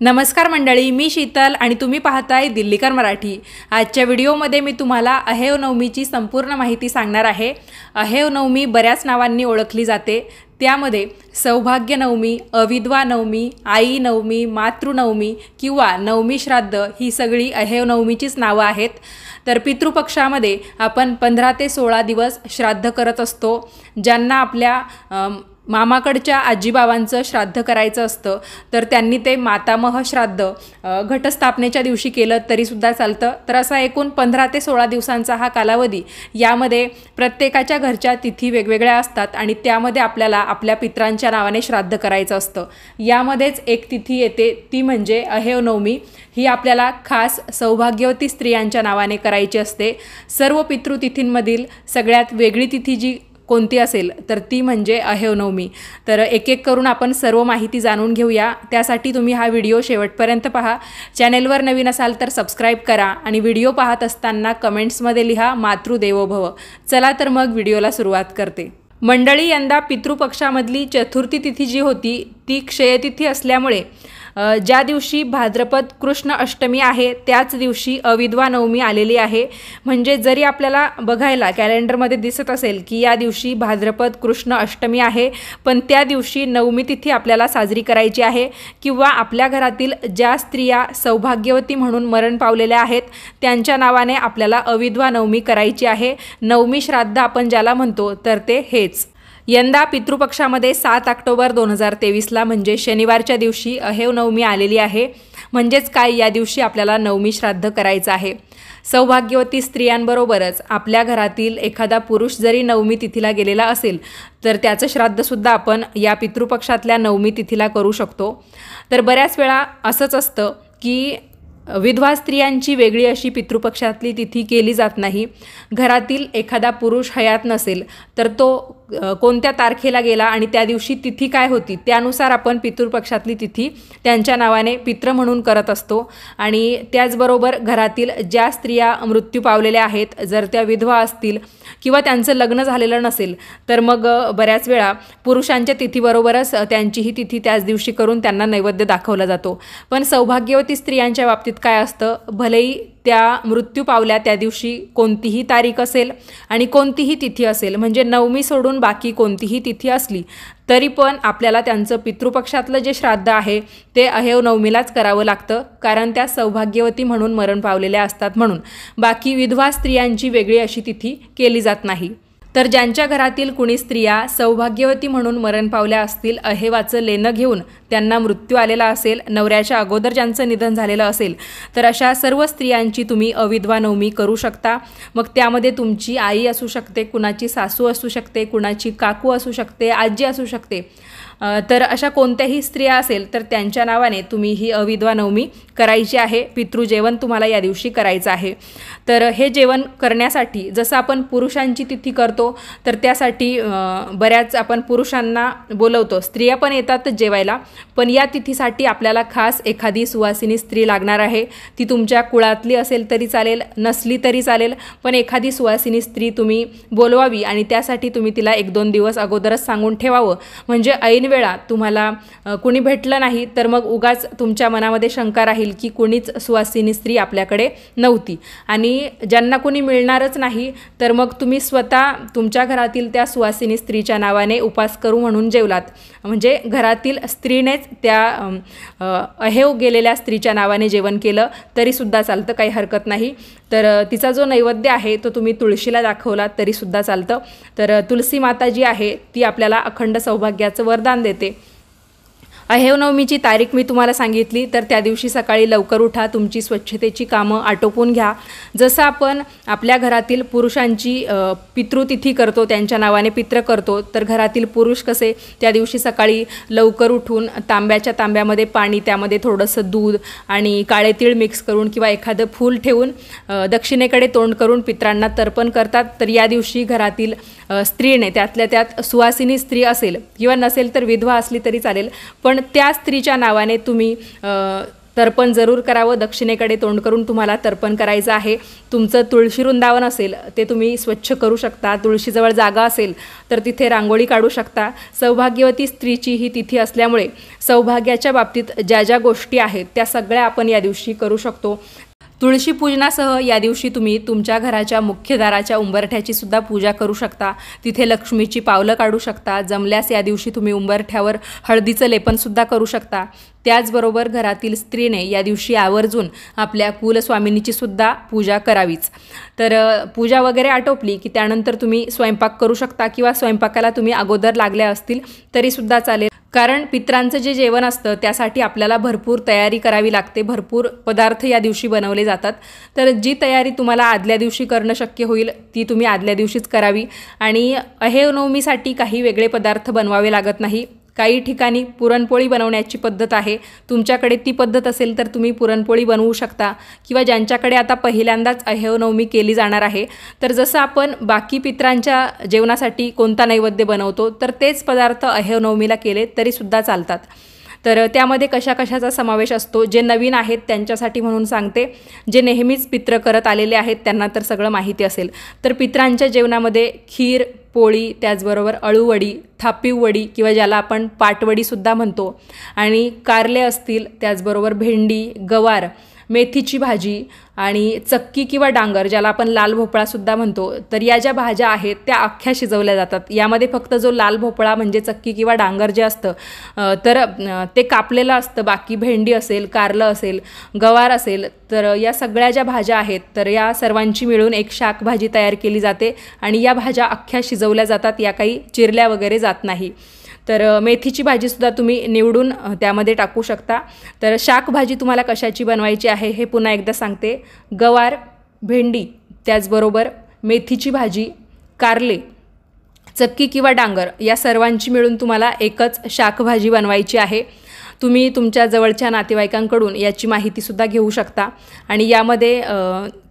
नमस्कार मंडळी, मी शीतल आणि तुम्ही पाहताय दिल्लीकर मराठी। आजच्या व्हिडिओमध्ये मी तुम्हाला अहेव नवमीची संपूर्ण माहिती सांगणार आहे। अहेव नवमी बऱ्याच नावांनी ओळखली जाते। त्यामध्ये सौभाग्य नवमी, अविधवा नवमी, आई नवमी, मातृनवमी किंवा नवमी श्राद्ध ही सगळी अहेव नवमीचीच नावं आहेत। तर पितृपक्षामध्ये आपण 15 ते 16 दिवस श्राद्ध करत असतो। ज्यांना आपल्या मामाकडच्या आजीबाबांचं श्राद्ध करायचं असतं तर त्यांनी ते मातामह श्राद्ध घटस्थापनेच्या दिवशी केलं तरीसुद्धा चालतं। तर असा एकूण 15 ते 16 दिवसांचा हा कालावधी। यामध्ये प्रत्येकाच्या घरच्या तिथी वेगवेगळ्या असतात आणि त्यामध्ये आपल्याला आपल्या पितरांच्या नावाने श्राद्ध करायचं असतं। यामध्येच एक तिथी येते ती म्हणजे अहेव नवमी। ही आपल्याला खास सौभाग्यवती स्त्रियांच्या नावाने करायची असते। सर्व पितृतिथींमधील सगळ्यात वेगळी तिथी जी कोणती असेल तर ती म्हणजे अहेव नवमी। तर एक एक करून आपण सर्व माहिती जाणून घेऊया। त्यासाठी तुम्ही हा व्हिडिओ शेवटपर्यंत पहा। चॅनेलवर नवीन असाल तर सबस्क्राइब करा आणि व्हिडिओ पाहत असताना कमेंट्समध्ये लिहा मातृदेवो भव। चला तर मग व्हिडिओला सुरुवात करते। मंडळी, यंदा पितृपक्षामधली चतुर्थी तिथी जी होती ती क्षयतिथी असल्यामुळे ज्या दिवशी भाद्रपद कृष्ण अष्टमी आहे त्याच दिवशी अविधवा नवमी आलेली आहे। म्हणजे जरी आपल्याला बघायला कॅलेंडरमध्ये दिसत असेल की या दिवशी भाद्रपद कृष्ण अष्टमी आहे, पण त्या दिवशी नवमी तिथी आपल्याला साजरी करायची आहे। किंवा आपल्या घरातील ज्या स्त्रिया सौभाग्यवती म्हणून मरण पावलेल्या आहेत त्यांच्या नावाने आपल्याला अविधवा नवमी करायची आहे। नवमी श्राद्ध आपण ज्याला म्हणतो तर ते हेच। यंदा पितृपक्षामध्ये 7 ऑक्टोबर 2023ला म्हणजे शनिवारच्या दिवशी अहेव नवमी आलेली आहे। म्हणजेच काय, या दिवशी आपल्याला नवमी श्राद्ध करायचं आहे। सौभाग्यवती स्त्रियांबरोबरच आपल्या घरातील एखादा पुरुष जरी नवमी तिथीला गेलेला असेल तर त्याचं श्राद्धसुद्धा आपण या पितृपक्षातल्या नवमी तिथीला करू शकतो। तर बऱ्याच वेळा असंच असतं की विधवा स्त्रियांची वेगळी अशी पितृपक्षातली तिथी केली जात नाही। घरातील एखादा पुरुष हयात नसेल तर तो कोणत्या तारखेला गेला आणि त्या दिवशी तिथी काय होती त्यानुसार आपण पितृपक्षातली तिथी त्यांच्या नावाने पित्र म्हणून करत असतो। आणि त्याचबरोबर घरातील ज्या स्त्रिया मृत्यू पावलेल्या आहेत जर त्या विधवा असतील किंवा त्यांचं लग्न झालेलं नसेल तर मग बऱ्याच वेळा पुरुषांच्या तिथीबरोबरच त्यांचीही तिथी त्याच दिवशी करून त्यांना नैवेद्य दाखवला जातो। पण सौभाग्यवती स्त्रियांच्या बाबतीत काय असतं, भलेही त्या मृत्यू पावल्या त्या दिवशी कोणतीही तारीख असेल आणि कोणतीही तिथी असेल, म्हणजे नवमी सोडून बाकी कोणतीही तिथी असली तरी पण आपल्याला त्यांचं पितृपक्षातलं जे श्राद्ध आहे ते अहेव नवमीलाच करावं लागतं, कारण त्या सौभाग्यवती म्हणून मरण पावलेल्या असतात म्हणून। बाकी विधवा स्त्रियांची वेगळी अशी तिथी केली जात नाही। तर ज्यांच्या घरातील कुणी स्त्रिया सौभाग्यवती म्हणून मरण पावल्या असतील, अहेवाचं लेणं घेऊन त्यांना मृत्यू आलेला असेल, नवऱ्याच्या अगोदर ज्यांचं निधन झालेलं असेल, तर अशा सर्व स्त्रियांची तुम्ही अविधवा नवमी करू शकता। मग त्यामध्ये तुमची आई असू शकते, कुणाची सासू असू शकते, कुणाची काकू असू शकते, आजी असू शकते। तर अशा कोणत्याही स्त्रिया असेल तर त्यांच्या नावाने तुम्ही ही अविधवा नवमी करायची आहे। पितृजेवण तुम्हाला या दिवशी करायचं आहे। तर हे जेवण करण्यासाठी जसं आपण पुरुषांची तिथी करतो तर त्यासाठी बऱ्याच आपण पुरुषांना बोलवतो, स्त्रिया पण येतात जेवायला, पण या तिथीसाठी आपल्याला खास एखादी सुवासिनी स्त्री लागणार आहे। ती तुमच्या कुळातली असेल तरी चालेल, नसली तरी चालेल, पण एखादी सुवासिनी स्त्री तुम्ही बोलवावी आणि त्यासाठी तुम्ही तिला 1-2 दिवस अगोदरच सांगून ठेवावं। म्हणजे ऐन वेळा तुम्हाला कुणी भेटलं नाही तर मग उगाच तुमच्या मनामध्ये शंका राहील की कुणीच सुवासिनी स्त्री आपल्याकडे नव्हती। आणि ज्यांना कुणी मिळणारच नाही तर मग तुम्ही स्वतः तुमच्या घरातील त्या सुवासिनी स्त्रीच्या नावाने उपास करू म्हणून जेवलात, म्हणजे घरातील स्त्रीनेच त्या अहेव गेलेल्या स्त्रीच्या नावाने जेवण केलं तरीसुद्धा चालतं, काही हरकत नाही। तर तिचा जो नैवेद्य आहे तो तुम्ही तुळशीला दाखवला तरीसुद्धा चालतं। तर तुलसी माता जी आहे ती आपल्याला अखंड सौभाग्याचं वरदान देते। अहेव नवमीची तारीख मी तुम्हाला सांगितली, तर त्या दिवशी सकाळी लवकर उठा, तुमची स्वच्छतेची कामं आटोपून घ्या। जसं आपण आपल्या घरातील पुरुषांची पितृतिथी करतो, त्यांच्या नावाने पित्र करतो, तर घरातील पुरुष कसे त्या दिवशी सकाळी लवकर उठून तांब्यामध्ये पाणी, त्यामध्ये थोडंसं दूध आणि काळे तीळ मिक्स करून किंवा एखादं फूल ठेवून दक्षिणेकडे तोंड करून पित्रांना तर्पण करतात। तर या दिवशी घरातील स्त्रीने, त्यातल्या त्यात सुवासिनी स्त्री असेल किंवा नसेल तर विधवा असली तरी चालेल, पण त्या स्त्रीच्या नावाने तुम्ही तर्पण जरूर करावं। दक्षिणेकडे तोंड करून तुम्हाला तर्पण करायचं आहे। तुमचं तुळशी वृंदावन असेल ते तुम्ही स्वच्छ करू शकता। तुळशीजवळ जागा असेल तर तिथे रांगोळी काढू शकता। सौभाग्यवती स्त्रीची ही तिथी असल्यामुळे सौभाग्याच्या बाबतीत ज्या ज्या गोष्टी आहेत त्या सगळ्या आपण या दिवशी करू शकतो। तुळशी पूजनासह या दिवशी तुम्ही तुमच्या घराच्या मुख्य दाराच्या उंबरठ्याची सुद्धा पूजा करू शकता। तिथे लक्ष्मीची पावलं काढू शकता। जमल्यास या दिवशी तुम्ही उंबरठ्यावर हळदीचं लेपन सुद्धा करू शकता। त्याचबरोबर घरातील स्त्रीने या दिवशी आवर्जून आपल्या कुलस्वामिनीची सुद्धा पूजा करावीच। तर पूजा वगैरे आटोपली की त्यानंतर तुम्ही स्वयंपाक करू शकता किंवा स्वयंपाकाला तुम्ही अगोदर लागल्या असतील तरी सुद्धा चालेल। कारण पितरांचं जे जेवण असतं त्यासाठी आपल्याला भरपूर तयारी करावी लागते। भरपूर पदार्थ या दिवशी बनवले जातात। तर जी तयारी तुम्हाला आदल्या दिवशी करणं शक्य होईल ती तुम्ही आदल्या दिवशीच करावी। आणि अहेव नवमीसाठी काही वेगळे पदार्थ बनवावे लागत नाही। काही ठिकाणी पुरणपोळी बनवण्याची पद्धत आहे। तुमच्याकडे ती पद्धत असेल तर तुम्ही पुरणपोळी बनवू शकता किंवा ज्यांच्याकडे आता पहिल्यांदाच अहेव नवमी केली जाणार आहे तर जसं आपण बाकी पितरांच्या जेवणासाठी कोणता नैवेद्य बनवतो तर तेच पदार्थ अहेव नवमीला केले तरी सुद्धा चालतात। तर त्यामध्ये कशाचा समावेश असतो, जे नवीन आहेत त्यांच्यासाठी म्हणून सांगते। जे नेहमीच पित्र करत आलेले आहेत त्यांना तर सगळं माहिती असेल। तर पित्रांच्या जेवणामध्ये खीर, पोळी, त्याचबरोबर अळूवडी, थापीव वडी किंवा ज्याला आपण पाटवडीसुद्धा म्हणतो, आणि कारले असतील, त्याचबरोबर भेंडी, गवार, मेथीची भाजी आणि चक्की किंवा डांगर ज्याला आपण लाल भोपळासुद्धा म्हणतो, तर या ज्या भाज्या आहेत त्या अख्ख्या शिजवल्या जातात। यामध्ये फक्त जो लाल भोपळा म्हणजे चक्की किंवा डांगर जे असतं तर ते कापलेलं असतं। बाकी भेंडी असेल, कारलं असेल, गवार असेल, तर या सगळ्या ज्या भाज्या आहेत तर या सर्वांची मिळून एक शाक भाजी तयार केली जाते आणि या भाज्या अख्ख्या शिजवल्या जातात, या काही चिरल्या वगैरे जात नाही। तर मेथीची भाजीसुद्धा तुम्ही निवडून त्यामध्ये टाकू शकता। तर शाक भाजी तुम्हाला कशाची बनवायची आहे हे पुन्हा एकदा सांगते। गवार, भेंडी, त्याचबरोबर मेथीची भाजी, कारले, चक्की किंवा डांगर या सर्वांची मिळून तुम्हाला एकच शाक भाजी बनवायची आहे। तुम्ही तुमच्या जवळच्या नातेवाईकांकडून याची माहितीसुद्धा घेऊ शकता। आणि यामध्ये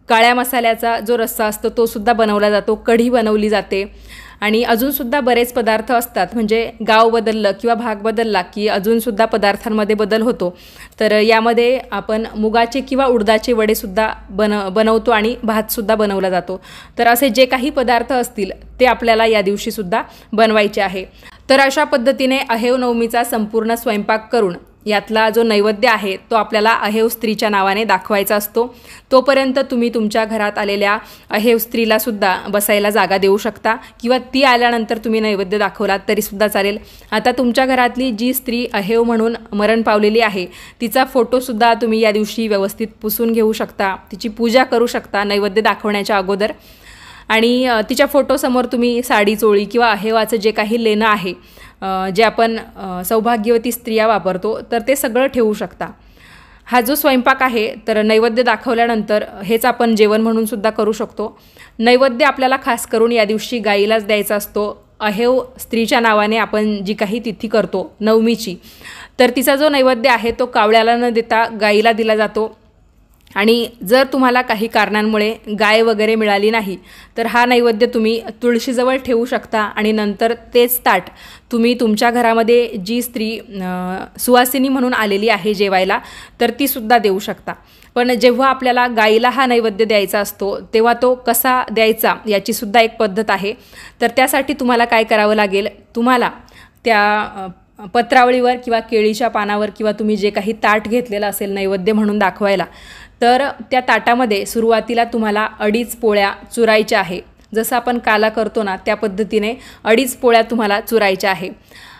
काळ्या मसाल्याचा जो रस्सा असतो तो सुद्धा बनवला जातो, कढी बनवली जाते आणि अजूनसुद्धा बरेच पदार्थ असतात। म्हणजे गाव बदललं किंवा भाग बदलला की अजूनसुद्धा पदार्थांमध्ये बदल होतो। तर यामध्ये आपण मुगाचे किंवा उडदाचे वडेसुद्धा बनवतो आणि भातसुद्धा बनवला जातो। तर असे जे काही पदार्थ असतील ते आपल्याला या दिवशीसुद्धा बनवायचे आहे। तर अशा पद्धतीने अहेव नवमीचा संपूर्ण स्वयंपाक करून यातला जो नैवेद्य आहे तो आपल्याला अहेव स्त्रीच्या नावाने दाखवायचा असतो। तोपर्यंत तुम्ही तुमच्या घरात आलेल्या अहेव स्त्रीला सुद्धा बसायला जागा देऊ शकता किंवा ती आल्यानंतर तुम्ही नैवेद्य दाखवलात तरीसुद्धा चालेल। आता तुमच्या घरातली जी स्त्री अहेव म्हणून मरण पावलेली आहे तिचा फोटोसुद्धा तुम्ही या दिवशी व्यवस्थित पुसून घेऊ शकता, तिची पूजा करू शकता नैवेद्य दाखवण्याच्या अगोदर। आणि तिच्या फोटोसमोर तुम्ही साडी, चोळी किंवा अहेवाचं जे काही लेणं आहे जे आपण सौभाग्यवती स्त्रिया वापरतो तर ते सगळं ठेवू शकता। हा जो स्वयंपाक आहे तर नैवेद्य दाखवल्यानंतर हेच आपण जेवण म्हणून सुद्धा करू शकतो। नैवेद्य आपल्याला खास करून या दिवशी गाईलाच द्यायचा असतो। अहेव स्त्रीच्या नावाने आपण जी काही तिथी करतो नवमीची, तर तिचा जो नैवेद्य आहे तो कावळ्याला न देता गाईला दिला जातो। आणि जर तुम्हाला काही कारणांमुळे गाय वगैरे मिळाली नाही तर हा नैवेद्य तुम्ही तुळशीजवळ ठेवू शकता आणि नंतर तेच ताट तुम्ही तुमच्या घरामध्ये जी स्त्री सुवासिनी म्हणून आलेली आहे जेवायला तर ती सुद्धा देऊ शकता। पण जेव्हा आपल्याला गाईला हा नैवेद्य द्यायचा असतो तेव्हा तो कसा द्यायचा याची सुद्धा एक पद्धत आहे। तर त्यासाठी तुम्हाला काय करावं लागेल, तुम्हाला त्या पत्रावळीवर किंवा केळीच्या पानावर किंवा तुम्ही जे काही ताट घेतलेलं असेल नैवेद्य म्हणून दाखवायला, तर त्या ताटामध्ये सुरुवातीला तुम्हाला 2.5 पोळ्या चुरायच्या आहे। जसं आपण काला करतो ना त्या पद्धतीने 2.5 पोळ्या तुम्हाला चुरायच्या आहे।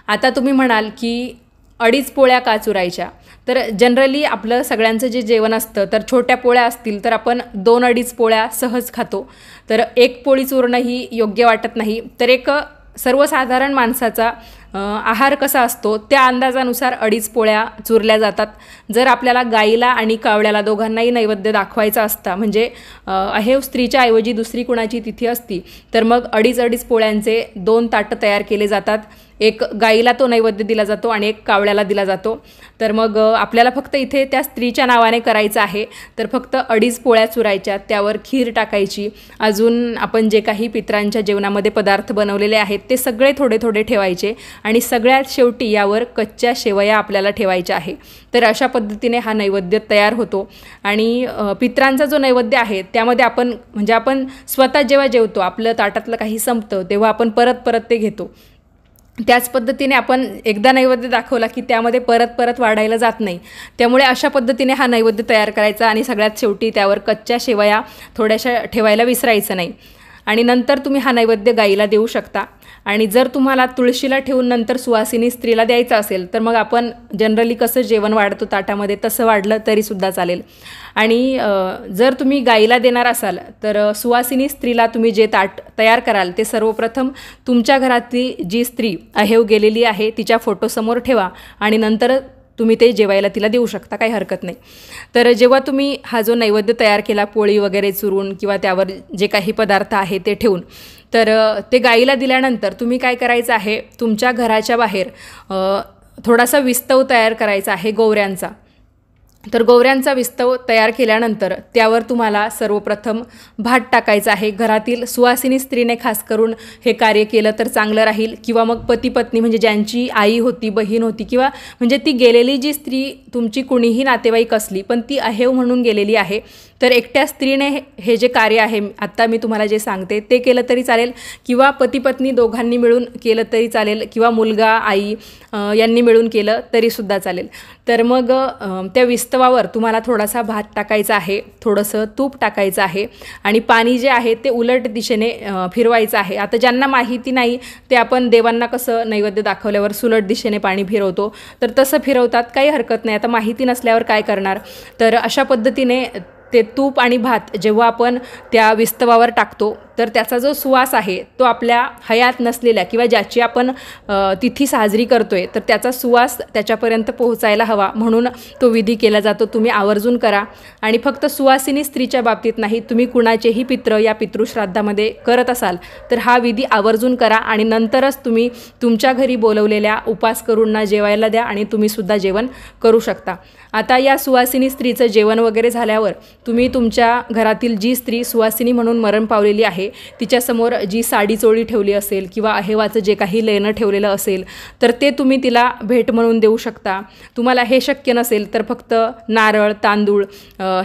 आता तुम्ही म्हणाल की 2.5 पोळ्या का चुरायच्या, तर जनरली आपलं सगळ्यांचं जे जेवण असतं तर छोट्या पोळ्या असतील तर आपण 2-2.5 पोळ्या सहज खातो। तर एक पोळी चुरणं ही योग्य वाटत नाही। तर एक सर्वसाधारण माणसाचा आहार कसा असतो त्या अंदाजानुसार 2.5 पोळ्या चुरल्या जातात। जर आपल्याला गाईला आणि कावळ्याला दोघांनाही नैवेद्य दाखवायचा असता, म्हणजे अहेव स्त्रीच्या ऐवजी दुसरी कुणाची तिथी असती, तर मग 2.5 पोळ्यांचे 2 ताटं तयार केले जातात। एक गाईला तो नैवेद्य दिला जातो आणि एक कावळ्याला दिला जातो। तर मग आपल्याला फक्त इथे त्या स्त्रीच्या नावाने करायचं आहे। तर फक्त 2.5 पोळ्या चुरायच्या, त्यावर खीर टाकायची, अजून आपण जे काही पितरांच्या जेवणामध्ये पदार्थ बनवलेले आहेत ते सगळे थोडे थोडे ठेवायचे आणि सगळ्यात शेवटी यावर कच्च्या शेवया आपल्याला ठेवायच्या आहे। तर अशा पद्धतीने हा नैवेद्य तयार होतो। आणि पितरांचा जो नैवेद्य आहे त्यामध्ये आपण स्वतः जेव्हा जेवतो, आपलं ताटातलं काही संपतं तेव्हा आपण परत परत ते घेतो। त्याच पद्धतीने आपण एकदा नैवेद्य दाखवला की त्यामध्ये परत परत वाढायला जात नाही। त्यामुळे अशा पद्धतीने हा नैवेद्य तयार करायचा आणि सगळ्यात शेवटी त्यावर कच्च्या शेवया थोड्याशा ठेवायला विसरायचं नाही। आणि नंतर तुम्ही हा नैवेद्य गाईला देऊ शकता। आणि जर तुम्हाला तुळशीला ठेवून नंतर सुवासिनी स्त्रीला द्यायचं असेल तर मग आपण जनरली कसं जेवण वाढतो ताटामध्ये तसं वाढलं तरीसुद्धा चालेल। आणि जर तुम्ही गाईला देणार असाल तर सुवासिनी स्त्रीला तुम्ही जे ताट तयार कराल ते सर्वप्रथम तुमच्या घरातली जी स्त्री अहेव गेलेली आहे तिच्या फोटोसमोर ठेवा आणि नंतर तुम्ही ते जेवायला तिला देऊ शकता, काही हरकत नाही। तर जेव्हा तुम्ही हा जो नैवेद्य तयार केला पोळी वगैरे चुरून किंवा त्यावर जे काही पदार्थ आहे ते ठेवून, तर ते गाईला दिल्यानंतर तुम्ही काय करायचं आहे, तुमच्या घराच्या बाहेर थोडासा विस्तव तयार करायचा आहे गोवऱ्यांचा। तर गोवऱ्यांचा विस्तव तयार केल्यानंतर त्यावर तुम्हाला सर्वप्रथम भात टाकायचा आहे। घरातील सुवासिनी स्त्रीने खास करून हे कार्य केलं तर चांगलं राहील, किंवा मग पती पत्नी म्हणजे ज्यांची आई होती, बहीण होती, किंवा म्हणजे ती गेलेली जी स्त्री तुमची कुणीही नातेवाईक असली पण ती अहेव म्हणून गेलेली आहे, तर एकट्या स्त्रीने हे जे कार्य आहे आत्ता मी तुम्हाला जे सांगते ते केलं तरी चालेल, किंवा पती पत्नी दोघांनी मिळून केलं तरी चालेल, किंवा मुलगा आई यांनी मिळून केलं तरीसुद्धा चालेल। तर मग त्या विस्तवावर तुम्हाला थोडासा भात टाकायचा आहे, थोडंसं तूप टाकायचं आहे आणि पाणी जे आहे ते उलट दिशेने फिरवायचं आहे। आता ज्यांना माहिती नाही ते आपण देवांना कसं नैवेद्य दाखवल्यावर सुलट दिशेने पाणी फिरवतो तर तसं फिरवतात, काही हरकत नाही। आता माहिती नसल्यावर काय करणार, तर अशा पद्धतीने ते तूप आणि भात जेव्हा आपण त्या विस्तवावर टाकतो तर त्याचा जो सुवास आहे तो आपल्या हयात नसलेल्या किंवा ज्याची आपण तिथी साजरी करतोय तर त्याचा सुवास त्याच्यापर्यंत पोहोचायला हवा, म्हणून तो विधी केला जातो। तुम्ही आवर्जून करा। आणि फक्त सुवासिनी स्त्रीच्या बाबतीत नाही, तुम्ही कुणाचेही पित्र या पितृश्राद्धामध्ये करत असाल तर हा विधी आवर्जून करा आणि नंतरच तुम्ही तुमच्या घरी बोलवलेल्या उपास करूंना जेवायला द्या आणि तुम्ही सुद्धा जेवण करू शकता। आता या सुवासिनी स्त्रीचं जेवण वगैरे झाल्यावर तुम्ही तुमच्या घरातील जी स्त्री सुवासिनी म्हणून मरण पावलेली आहे तिच्यासमोर जी साडी चोळी ठेवली असेल किंवा अहेवाचं जे काही लेणं ठेवलेलं असेल तर ते तुम्ही तिला भेट म्हणून देऊ शकता। तुम्हाला हे शक्य नसेल तर फक्त नारळ, तांदूळ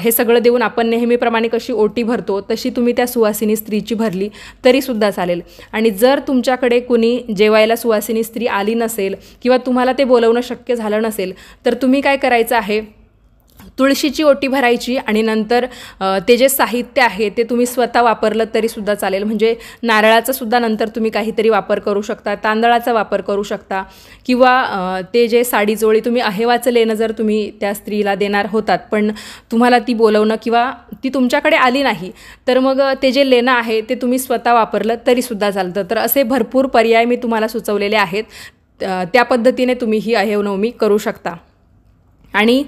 हे सगळं देऊन आपण नेहमीप्रमाणे कशी ओटी भरतो तशी तुम्ही त्या सुवासिनी स्त्रीची भरली तरीसुद्धा चालेल। आणि जर तुमच्याकडे कुणी जेवायला सुवासिनी स्त्री आली नसेल किंवा तुम्हाला ते बोलवणं शक्य झालं नसेल तर तुम्ही काय करायचं आहे, तुळशीची ओटी भरायची आणि नंतर ते जे साहित्य आहे ते तुम्ही स्वतः वापरलं तरीसुद्धा चालेल। म्हणजे नारळाचा सुद्धा नंतर तुम्ही काहीतरी वापर करू शकता, तांदळाचा वापर करू शकता, किंवा ते जे साडी चोळी तुम्ही अहेवाचं लेणं जर तुम्ही त्या स्त्रीला देणार होतात पण तुम्हाला ती बोलवणं किंवा ती तुमच्याकडे आली नाही तर मग ते जे लेणं आहे ते तुम्ही स्वतः वापरलं तरीसुद्धा चालतं। तर असे भरपूर पर्याय मी तुम्हाला सुचवलेले आहेत, त्या पद्धतीने तुम्ही ही अहेव नवमी करू शकता। आणि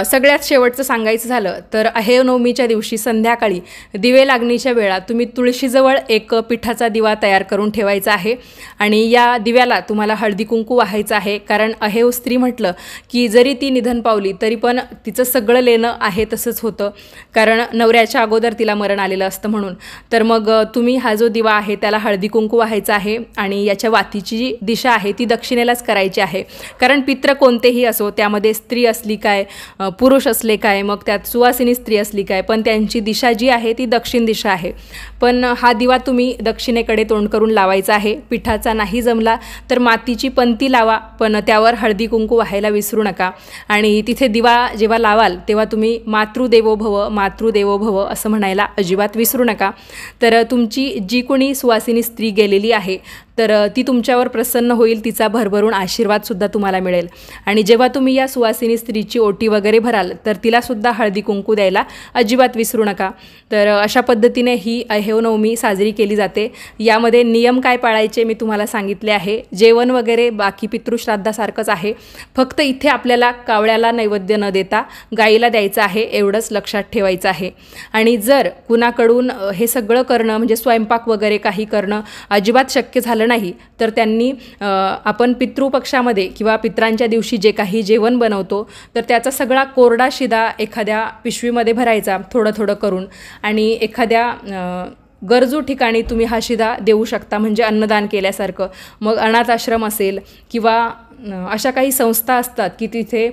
सगळ्यात शेवटचं सांगायचं झालं तर अहेव नवमीच्या दिवशी संध्याकाळी दिवे लागणीच्या वेळा तुम्ही तुळशीजवळ एक पिठाचा दिवा तयार करून ठेवायचा आहे आणि या दिव्याला तुम्हाला हळदी कुंकू वाहायचं आहे। कारण अहेव स्त्री म्हटलं की जरी ती निधन पावली तरी पण तिचं सगळं लेणं आहे तसंच होतं, कारण नवऱ्याच्या अगोदर तिला मरण आलेलं असतं म्हणून। तर मग तुम्ही हा जो दिवा आहे त्याला हळदी कुंकू वाहायचा आहे आणि याच्या वातीची जी दिशा आहे ती दक्षिणेलाच करायची आहे, कारण पित्र कोणतेही असो त्यामध्ये स्त्री असली काय पुरुष असले काय, मग त्यात सुवासिनी स्त्री असली काय, पण त्यांची दिशा जी आहे ती दक्षिण दिशा आहे। पण हा दिवा तुम्ही दक्षिणेकडे तोंड करून लावायचा आहे। पिठाचा नाही जमला तर मातीची पंती लावा, पण त्यावर हळदी कुंकू वाहायला विसरू नका। आणि तिथे दिवा जेव्हा लावाल तेव्हा तुम्ही मातृदेवो भव मातृदेवो भव असं म्हणायला अजिबात विसरू नका। तर तुमची जी कोणी सुवासिनी स्त्री गेलेली आहे तर ती तुमच्यावर प्रसन्न होईल, तिचा भरभरून आशीर्वादसुद्धा तुम्हाला मिळेल। आणि जेव्हा तुम्ही या सुवासिनी स्त्रीची ओटी वगैरे भराल तर तिलासुद्धा हळदी कुंकू द्यायला अजिबात विसरू नका। तर अशा पद्धतीने ही अहेव नवमी साजरी केली जाते। यामध्ये नियम काय पाळायचे मी तुम्हाला सांगितले आहे। जेवण वगैरे बाकी पितृश्राद्धासारखंच आहे, फक्त इथे आपल्याला कावळ्याला नैवेद्य न देता गाईला द्यायचं आहे, एवढंच लक्षात ठेवायचं आहे। आणि जर कुणाकडून हे सगळं करणं म्हणजे स्वयंपाक वगैरे काही करणं अजिबात शक्य झालं झालं नाही तर त्यांनी आपण पितृपक्षामध्ये किंवा पितरांच्या दिवशी जे काही जेवण बनवतो तर त्याचा सगळा कोरडा शिदा एखाद्या पिशवीमध्ये भरायचा थोडं थोडं करून आणि एखाद्या गरजू ठिकाणी तुम्ही हा शिदा देऊ शकता, म्हणजे अन्नदान केल्यासारखं. मग अनाथ आश्रम असेल किंवा अशा काही संस्था असतात की तिथे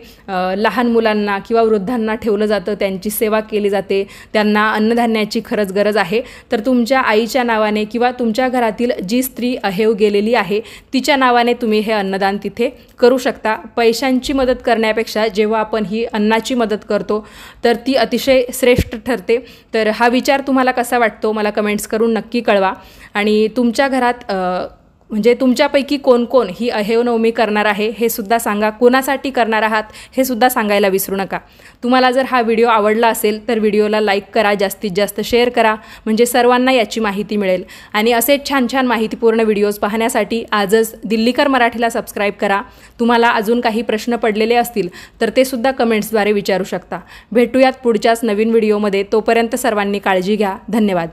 लहान मुलांना किंवा वृद्धांना ठेवलं जातं, त्यांची सेवा केली जाते, त्यांना अन्नधान्याची खरंच गरज आहे. तर तुमच्या आईच्या नावाने किंवा तुमच्या घरातील जी स्त्री अहेव गेलेली आहे तिच्या नावाने तुम्ही हे अन्नदान तिथे करू शकता. पैशांची मदत करण्यापेक्षा जेव्हा आपण ही अन्नाची मदत करतो तर ती अतिशय श्रेष्ठ ठरते. तर हा विचार तुम्हाला कसा वाटतो मला कमेंट्स करून नक्की कळवा. आणि तुमच्या घरात म्हणजे तुमच्यापैकी कोण कोण ही अहेव नवमी करणार आहे हे सुद्धा सांगा. कोणासाठी करणार आहात हे सुद्धा सांगायला विसरू नका. तुम्हाला जर हा व्हिडिओ आवडला असेल तर व्हिडिओला लाईक करा, जास्तीत जास्त शेअर करा, म्हणजे सर्वांना याची माहिती मिळेल. आणि असेच छान छान माहितीपूर्ण व्हिडिओज पाहण्यासाठी आजच दिल्लीकर मराठीला सबस्क्राईब करा. तुम्हाला अजून काही प्रश्न पडलेले असतील तर ते सुद्धा कमेंट्सद्वारे विचारू शकता. भेटूयात पुढच्याच नवीन व्हिडिओमध्ये. तोपर्यंत सर्वांनी काळजी घ्या. धन्यवाद.